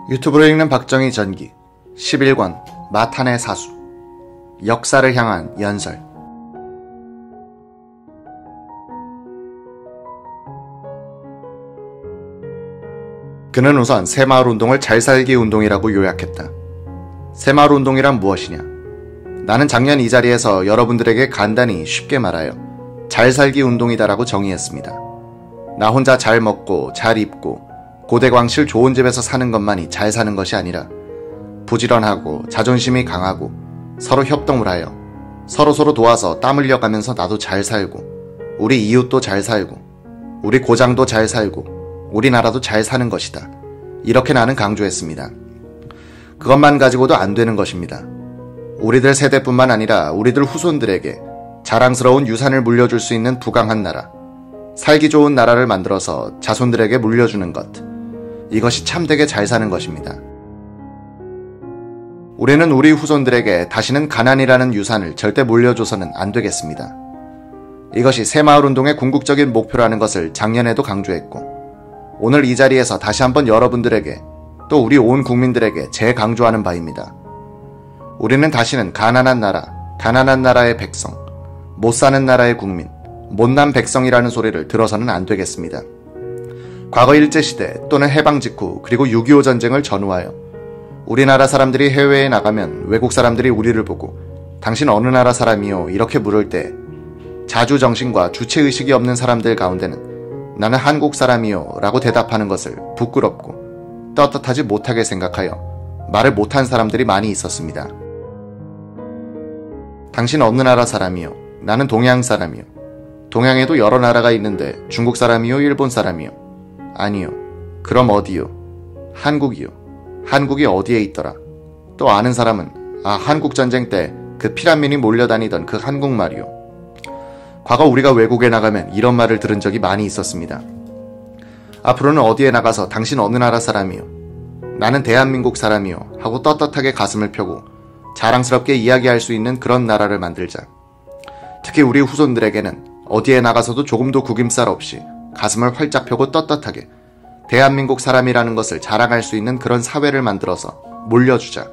유튜브로 읽는 박정희 전기 11권 마탄의 사수 역사를 향한 연설. 그는 우선 새마을운동을 잘살기 운동이라고 요약했다. 새마을운동이란 무엇이냐? 나는 작년 이 자리에서 여러분들에게 간단히 쉽게 말하여 잘살기 운동이다라고 정의했습니다. 나 혼자 잘 먹고 잘 입고 고대광실 좋은 집에서 사는 것만이 잘 사는 것이 아니라 부지런하고 자존심이 강하고 서로 협동을 하여 서로서로 도와서 땀 흘려가면서 나도 잘 살고 우리 이웃도 잘 살고 우리 고장도 잘 살고 우리나라도 잘 사는 것이다. 이렇게 나는 강조했습니다. 그것만 가지고도 안 되는 것입니다. 우리들 세대뿐만 아니라 우리들 후손들에게 자랑스러운 유산을 물려줄 수 있는 부강한 나라, 살기 좋은 나라를 만들어서 자손들에게 물려주는 것, 이것이 참되게 잘 사는 것입니다. 우리는 우리 후손들에게 다시는 가난이라는 유산을 절대 물려줘서는 안 되겠습니다. 이것이 새마을운동의 궁극적인 목표라는 것을 작년에도 강조했고 오늘 이 자리에서 다시 한번 여러분들에게 또 우리 온 국민들에게 재강조하는 바입니다. 우리는 다시는 가난한 나라, 가난한 나라의 백성, 못 사는 나라의 국민, 못난 백성이라는 소리를 들어서는 안 되겠습니다. 과거 일제시대 또는 해방 직후 그리고 6.25 전쟁을 전후하여 우리나라 사람들이 해외에 나가면 외국 사람들이 우리를 보고 당신 어느 나라 사람이요? 이렇게 물을 때 자주정신과 주체의식이 없는 사람들 가운데는 나는 한국 사람이요 라고 대답하는 것을 부끄럽고 떳떳하지 못하게 생각하여 말을 못한 사람들이 많이 있었습니다. 당신 어느 나라 사람이요? 나는 동양 사람이요. 동양에도 여러 나라가 있는데 중국 사람이요? 일본 사람이요? 아니요. 그럼 어디요? 한국이요. 한국이 어디에 있더라? 또 아는 사람은 한국전쟁 때 그 피란민이 몰려다니던 그 한국말이요. 과거 우리가 외국에 나가면 이런 말을 들은 적이 많이 있었습니다. 앞으로는 어디에 나가서 당신 어느 나라 사람이요? 나는 대한민국 사람이요 하고 떳떳하게 가슴을 펴고 자랑스럽게 이야기할 수 있는 그런 나라를 만들자. 특히 우리 후손들에게는 어디에 나가서도 조금도 구김살 없이 가슴을 활짝 펴고 떳떳하게 대한민국 사람이라는 것을 자랑할 수 있는 그런 사회를 만들어서 물려주자.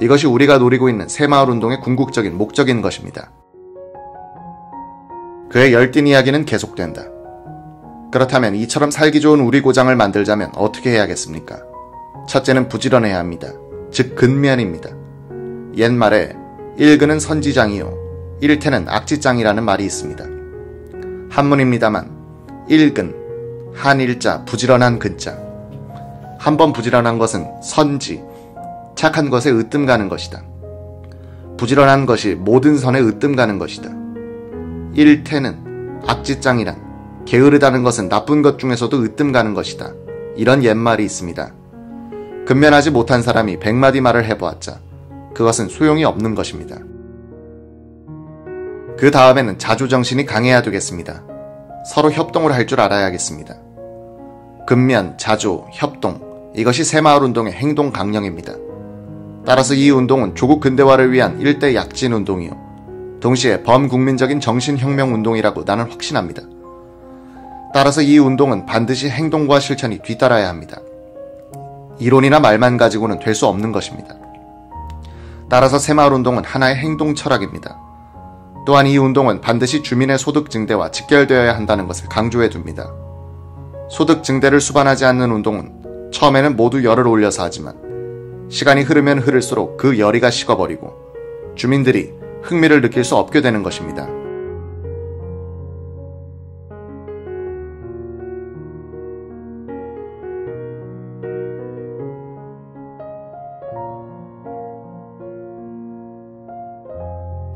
이것이 우리가 노리고 있는 새마을운동의 궁극적인 목적인 것입니다. 그의 열띤 이야기는 계속된다. 그렇다면 이처럼 살기 좋은 우리 고장을 만들자면 어떻게 해야겠습니까? 첫째는 부지런해야 합니다. 즉 근면입니다. 옛말에 일근은 선지장이요 일태는 악지장이라는 말이 있습니다. 한문입니다만 일근, 한일자, 부지런한 근자. 한번 부지런한 것은 선지, 착한 것에 으뜸 가는 것이다. 부지런한 것이 모든 선에 으뜸 가는 것이다. 일태는 악지장이란 게으르다는 것은 나쁜 것 중에서도 으뜸 가는 것이다. 이런 옛말이 있습니다. 근면하지 못한 사람이 100마디 말을 해보았자 그것은 소용이 없는 것입니다. 그 다음에는 자주정신이 강해야 되겠습니다. 서로 협동을 할 줄 알아야겠습니다. 근면, 자조, 협동, 이것이 새마을운동의 행동 강령입니다. 따라서 이 운동은 조국 근대화를 위한 일대 약진 운동이요 동시에 범국민적인 정신혁명운동이라고 나는 확신합니다. 따라서 이 운동은 반드시 행동과 실천이 뒤따라야 합니다. 이론이나 말만 가지고는 될 수 없는 것입니다. 따라서 새마을운동은 하나의 행동 철학입니다. 또한 이 운동은 반드시 주민의 소득 증대와 직결되어야 한다는 것을 강조해 둡니다. 소득 증대를 수반하지 않는 운동은 처음에는 모두 열을 올려서 하지만 시간이 흐르면 흐를수록 그 열의가 식어버리고 주민들이 흥미를 느낄 수 없게 되는 것입니다.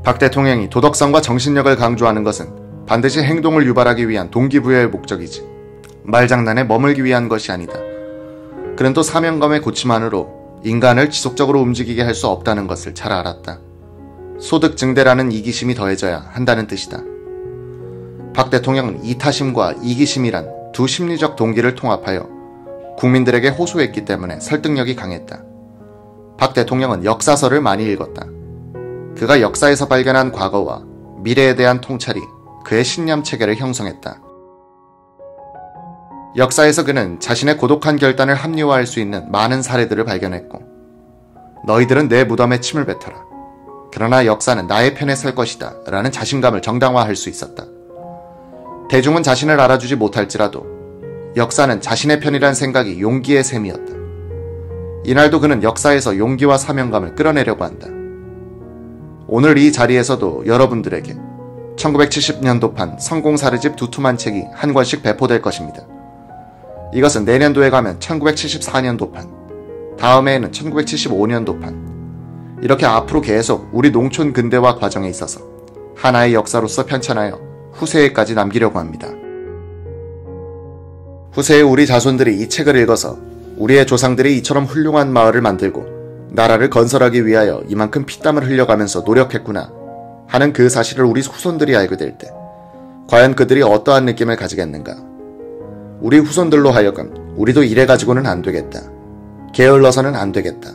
박 대통령이 도덕성과 정신력을 강조하는 것은 반드시 행동을 유발하기 위한 동기부여의 목적이지 말장난에 머물기 위한 것이 아니다. 그는 또 사명감의 고침만으로 인간을 지속적으로 움직이게 할 수 없다는 것을 잘 알았다. 소득 증대라는 이기심이 더해져야 한다는 뜻이다. 박 대통령은 이타심과 이기심이란 두 심리적 동기를 통합하여 국민들에게 호소했기 때문에 설득력이 강했다. 박 대통령은 역사서를 많이 읽었다. 그가 역사에서 발견한 과거와 미래에 대한 통찰이 그의 신념체계를 형성했다. 역사에서 그는 자신의 고독한 결단을 합리화할 수 있는 많은 사례들을 발견했고, 너희들은 내 무덤에 침을 뱉어라. 그러나 역사는 나의 편에 설 것이다 라는 자신감을 정당화할 수 있었다. 대중은 자신을 알아주지 못할지라도 역사는 자신의 편이란 생각이 용기의 셈이었다. 이날도 그는 역사에서 용기와 사명감을 끌어내려고 한다. 오늘 이 자리에서도 여러분들에게 1970년도판 성공사례집 두툼한 책이 한 권씩 배포될 것입니다. 이것은 내년도에 가면 1974년도판, 다음해에는 1975년도판, 이렇게 앞으로 계속 우리 농촌 근대화 과정에 있어서 하나의 역사로서 편찬하여 후세에까지 남기려고 합니다. 후세에 우리 자손들이 이 책을 읽어서 우리의 조상들이 이처럼 훌륭한 마을을 만들고 나라를 건설하기 위하여 이만큼 피땀을 흘려가면서 노력했구나 하는 그 사실을 우리 후손들이 알게 될 때 과연 그들이 어떠한 느낌을 가지겠는가. 우리 후손들로 하여금 우리도 이래가지고는 안 되겠다, 게을러서는 안 되겠다,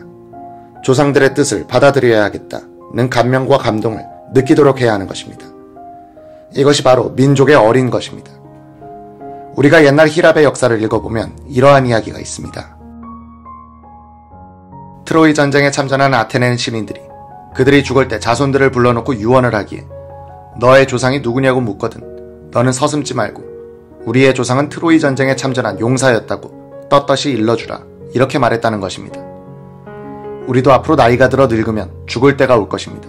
조상들의 뜻을 받아들여야겠다는 감명과 감동을 느끼도록 해야 하는 것입니다. 이것이 바로 민족의 어린 것입니다. 우리가 옛날 히랍의 역사를 읽어보면 이러한 이야기가 있습니다. 트로이 전쟁에 참전한 아테네 시민들이 그들이 죽을 때 자손들을 불러놓고 유언을 하기에 너의 조상이 누구냐고 묻거든 너는 서슴지 말고 우리의 조상은 트로이 전쟁에 참전한 용사였다고 떳떳이 일러주라, 이렇게 말했다는 것입니다. 우리도 앞으로 나이가 들어 늙으면 죽을 때가 올 것입니다.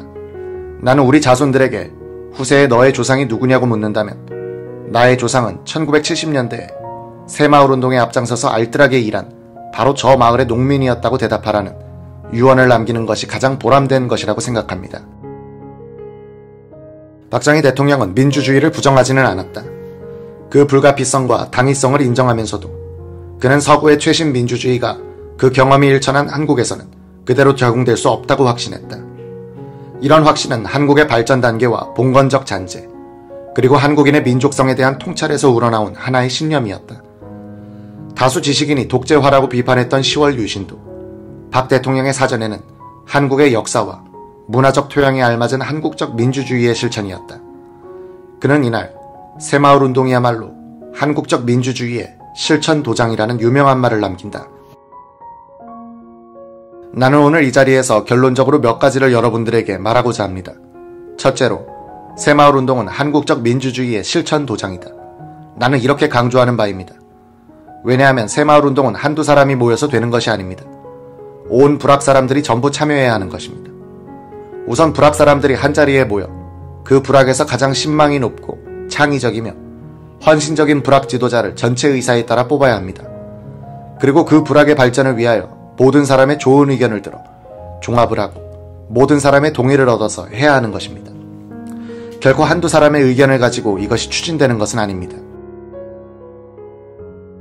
나는 우리 자손들에게 후세에 너의 조상이 누구냐고 묻는다면 나의 조상은 1970년대에 새마을운동에 앞장서서 알뜰하게 일한 바로 저 마을의 농민이었다고 대답하라는 유언을 남기는 것이 가장 보람된 것이라고 생각합니다. 박정희 대통령은 민주주의를 부정하지는 않았다. 그 불가피성과 당위성을 인정하면서도 그는 서구의 최신 민주주의가 그 경험이 일천한 한국에서는 그대로 적용될 수 없다고 확신했다. 이런 확신은 한국의 발전 단계와 봉건적 잔재, 그리고 한국인의 민족성에 대한 통찰에서 우러나온 하나의 신념이었다. 다수 지식인이 독재화라고 비판했던 10월 유신도 박 대통령의 사전에는 한국의 역사와 문화적 토양에 알맞은 한국적 민주주의의 실천이었다. 그는 이날 새마을운동이야말로 한국적 민주주의의 실천 도장이라는 유명한 말을 남긴다. 나는 오늘 이 자리에서 결론적으로 몇 가지를 여러분들에게 말하고자 합니다. 첫째로, 새마을운동은 한국적 민주주의의 실천 도장이다. 나는 이렇게 강조하는 바입니다. 왜냐하면 새마을운동은 한두 사람이 모여서 되는 것이 아닙니다. 온 불악 사람들이 전부 참여해야 하는 것입니다. 우선 불악 사람들이 한자리에 모여 그 불악에서 가장 신망이 높고 창의적이며 헌신적인 불악 지도자를 전체 의사에 따라 뽑아야 합니다. 그리고 그 불악의 발전을 위하여 모든 사람의 좋은 의견을 들어 종합을 하고 모든 사람의 동의를 얻어서 해야 하는 것입니다. 결코 한두 사람의 의견을 가지고 이것이 추진되는 것은 아닙니다.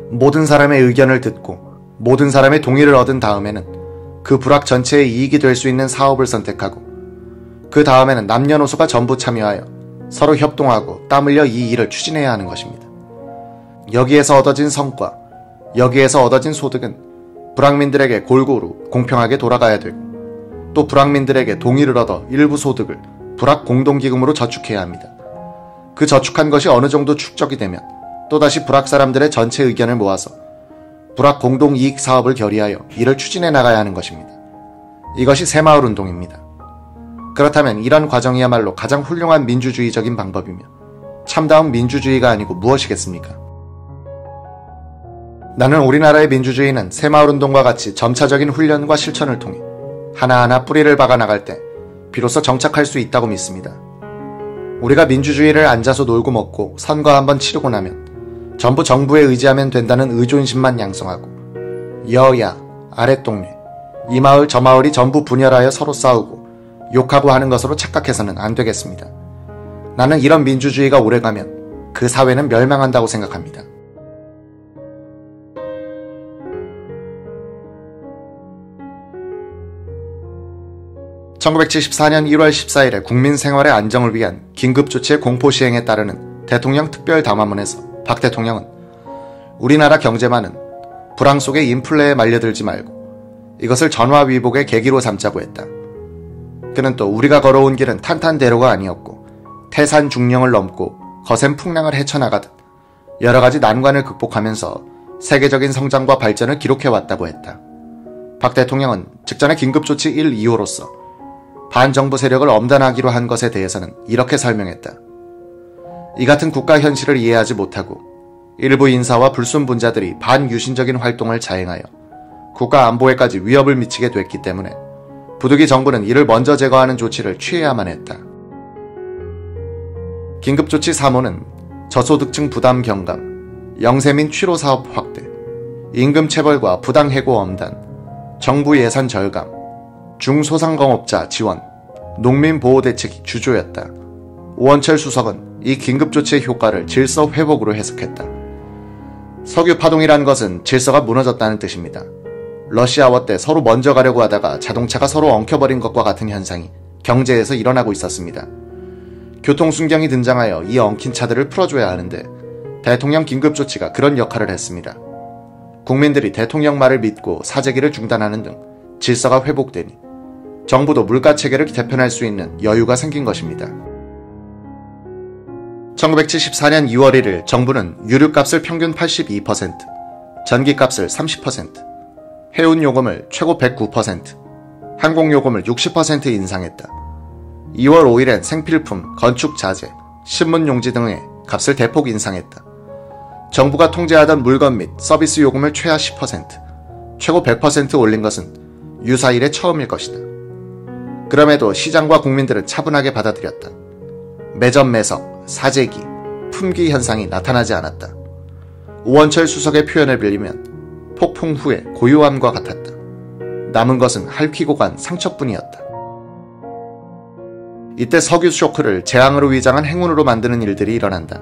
모든 사람의 의견을 듣고 모든 사람의 동의를 얻은 다음에는 그 불악 전체의 이익이 될 수 있는 사업을 선택하고 그 다음에는 남녀노소가 전부 참여하여 서로 협동하고 땀 흘려 이 일을 추진해야 하는 것입니다. 여기에서 얻어진 성과, 여기에서 얻어진 소득은 불악민들에게 골고루 공평하게 돌아가야 되고 또 불악민들에게 동의를 얻어 일부 소득을 불악 공동기금으로 저축해야 합니다. 그 저축한 것이 어느 정도 축적이 되면 또다시 불악 사람들의 전체 의견을 모아서 불악 공동이익 사업을 결의하여 이를 추진해 나가야 하는 것입니다. 이것이 새마을운동입니다. 그렇다면 이런 과정이야말로 가장 훌륭한 민주주의적인 방법이며 참다운 민주주의가 아니고 무엇이겠습니까? 나는 우리나라의 민주주의는 새마을운동과 같이 점차적인 훈련과 실천을 통해 하나하나 뿌리를 박아나갈 때 비로소 정착할 수 있다고 믿습니다. 우리가 민주주의를 앉아서 놀고 먹고 선거 한번 치르고 나면 전부 정부에 의지하면 된다는 의존심만 양성하고 여야, 아랫동네, 이 마을 저 마을이 전부 분열하여 서로 싸우고 욕하고 하는 것으로 착각해서는 안 되겠습니다. 나는 이런 민주주의가 오래가면 그 사회는 멸망한다고 생각합니다. (1974년 1월 14일에) 국민 생활의 안정을 위한 긴급조치의 공포시행에 따르는 대통령 특별담화문에서 박 대통령은 우리나라 경제만은 불황 속의 인플레에 말려들지 말고 이것을 전화위복의 계기로 삼자고 했다. 그는 또 우리가 걸어온 길은 탄탄대로가 아니었고 태산중령을 넘고 거센 풍랑을 헤쳐나가듯 여러가지 난관을 극복하면서 세계적인 성장과 발전을 기록해왔다고 했다. 박 대통령은 직전의 긴급조치 1, 2호로서 반정부 세력을 엄단하기로 한 것에 대해서는 이렇게 설명했다. 이 같은 국가 현실을 이해하지 못하고 일부 인사와 불순분자들이 반유신적인 활동을 자행하여 국가 안보에까지 위협을 미치게 됐기 때문에 부득이 정부는 이를 먼저 제거하는 조치를 취해야만 했다. 긴급조치 3호는 저소득층 부담 경감, 영세민 취로 사업 확대, 임금 체벌과 부당해고 엄단, 정부 예산 절감, 중소상공업자 지원, 농민 보호 대책이 주조였다. 오원철 수석은 이 긴급조치의 효과를 질서 회복으로 해석했다. 석유 파동이란 것은 질서가 무너졌다는 뜻입니다. 러시아워 때 서로 먼저 가려고 하다가 자동차가 서로 엉켜버린 것과 같은 현상이 경제에서 일어나고 있었습니다. 교통순경이 등장하여 이 엉킨 차들을 풀어줘야 하는데 대통령 긴급조치가 그런 역할을 했습니다. 국민들이 대통령 말을 믿고 사재기를 중단하는 등 질서가 회복되니 정부도 물가체계를 개편할 수 있는 여유가 생긴 것입니다. 1974년 2월 1일 정부는 유류값을 평균 82%, 전기값을 30%, 해운요금을 최고 109%, 항공요금을 60% 인상했다. 2월 5일엔 생필품, 건축자재, 신문용지 등의 값을 대폭 인상했다. 정부가 통제하던 물건 및 서비스 요금을 최하 10%, 최고 100% 올린 것은 유사 이래 처음일 것이다. 그럼에도 시장과 국민들은 차분하게 받아들였다. 매점 매석, 사재기, 품귀 현상이 나타나지 않았다. 오원철 수석의 표현을 빌리면 폭풍 후에 고요함과 같았다. 남은 것은 핥히고 간 상처뿐이었다. 이때 석유 쇼크를 재앙으로 위장한 행운으로 만드는 일들이 일어난다.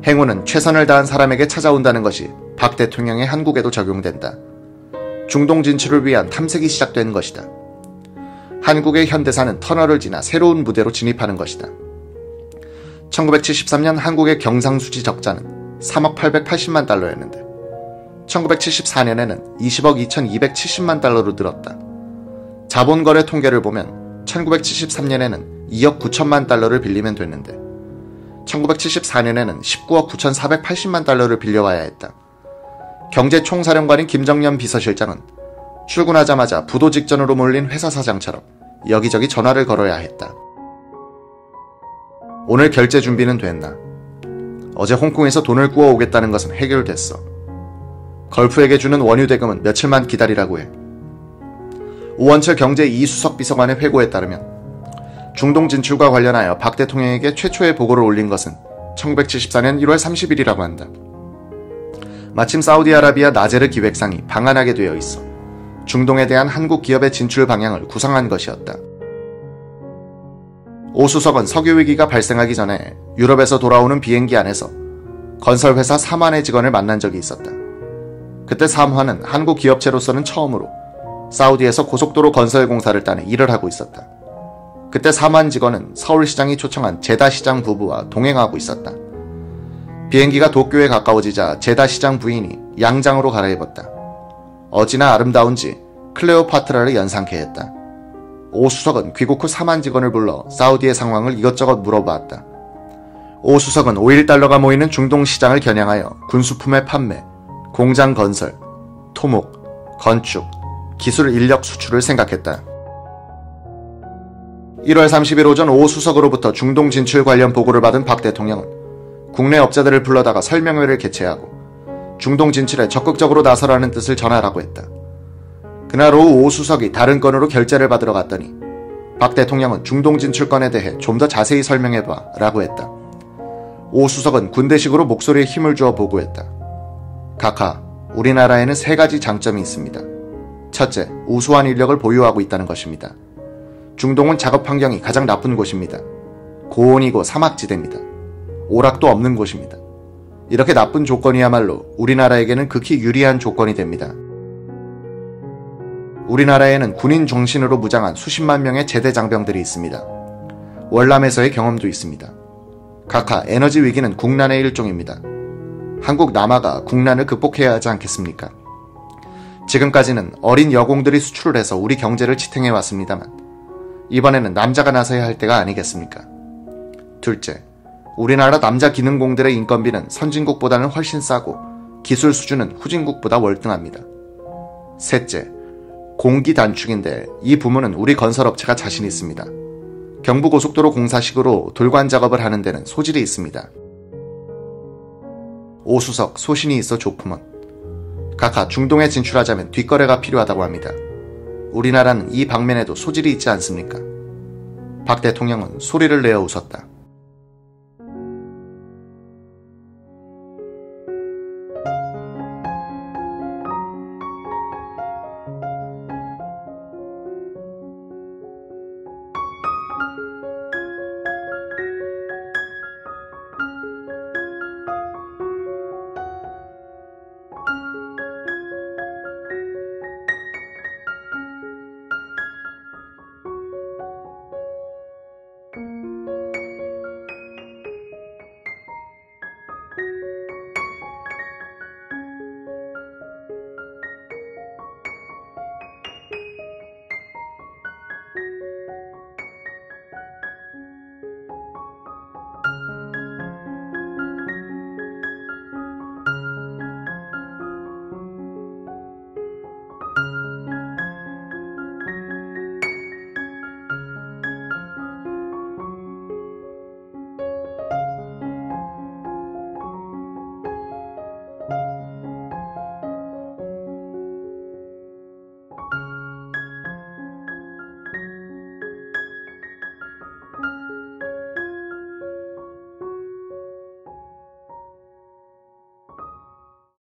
행운은 최선을 다한 사람에게 찾아온다는 것이 박 대통령의 한국에도 적용된다. 중동 진출을 위한 탐색이 시작된 것이다. 한국의 현대사는 터널을 지나 새로운 무대로 진입하는 것이다. 1973년 한국의 경상수지 적자는 3억 880만 달러였는데 1974년에는 20억 2270만 달러로 늘었다. 자본거래 통계를 보면 1973년에는 2억 9천만 달러를 빌리면 됐는데 1974년에는 19억 9480만 달러를 빌려와야 했다. 경제총사령관인 김정년 비서실장은 출근하자마자 부도 직전으로 몰린 회사 사장처럼 여기저기 전화를 걸어야 했다. 오늘 결제 준비는 됐나? 어제 홍콩에서 돈을 구워오겠다는 것은 해결됐어. 걸프에게 주는 원유 대금은 며칠만 기다리라고 해. 오원철 경제 이수석 비서관의 회고에 따르면 중동 진출과 관련하여 박 대통령에게 최초의 보고를 올린 것은 1974년 1월 30일이라고 한다. 마침 사우디아라비아 나제르 기획상이 방한하게 되어 있어 중동에 대한 한국 기업의 진출 방향을 구상한 것이었다. 오 수석은 석유 위기가 발생하기 전에 유럽에서 돌아오는 비행기 안에서 건설회사 삼환의 직원을 만난 적이 있었다. 그때 삼환은 한국 기업체로서는 처음으로 사우디에서 고속도로 건설 공사를 따내 일을 하고 있었다. 그때 삼환 직원은 서울시장이 초청한 제다시장 부부와 동행하고 있었다. 비행기가 도쿄에 가까워지자 제다시장 부인이 양장으로 갈아입었다. 어찌나 아름다운지 클레오파트라를 연상케 했다. 오 수석은 귀국 후 삼환 직원을 불러 사우디의 상황을 이것저것 물어봤다. 오 수석은 5.1달러가 모이는 중동 시장을 겨냥하여 군수품의 판매, 공장 건설, 토목, 건축, 기술 인력 수출을 생각했다. 1월 30일 오전 오 수석으로부터 중동 진출 관련 보고를 받은 박 대통령은 국내 업자들을 불러다가 설명회를 개최하고 중동 진출에 적극적으로 나서라는 뜻을 전하라고 했다. 그날 오후 오 수석이 다른 건으로 결재를 받으러 갔더니 박 대통령은 중동 진출건에 대해 좀 더 자세히 설명해봐 라고 했다. 오 수석은 군대식으로 목소리에 힘을 주어 보고했다. 각하, 우리나라에는 3가지 장점이 있습니다. 첫째, 우수한 인력을 보유하고 있다는 것입니다. 중동은 작업 환경이 가장 나쁜 곳입니다. 고온이고 사막지대입니다. 오락도 없는 곳입니다. 이렇게 나쁜 조건이야말로 우리나라에게는 극히 유리한 조건이 됩니다. 우리나라에는 군인 정신으로 무장한 수십만 명의 제대 장병들이 있습니다. 월남에서의 경험도 있습니다. 각하, 에너지 위기는 국난의 일종입니다. 한국 남아가 국난을 극복해야 하지 않겠습니까? 지금까지는 어린 여공들이 수출을 해서 우리 경제를 지탱해왔습니다만 이번에는 남자가 나서야 할 때가 아니겠습니까? 둘째, 우리나라 남자 기능공들의 인건비는 선진국보다는 훨씬 싸고 기술 수준은 후진국보다 월등합니다. 셋째, 공기 단축인데 이 부문은 우리 건설업체가 자신 있습니다. 경부고속도로 공사식으로 돌관 작업을 하는 데는 소질이 있습니다. 오수석, 소신이 있어 조품원. 각하 중동에 진출하자면 뒷거래가 필요하다고 합니다. 우리나라는 이 방면에도 소질이 있지 않습니까? 박 대통령은 소리를 내어 웃었다.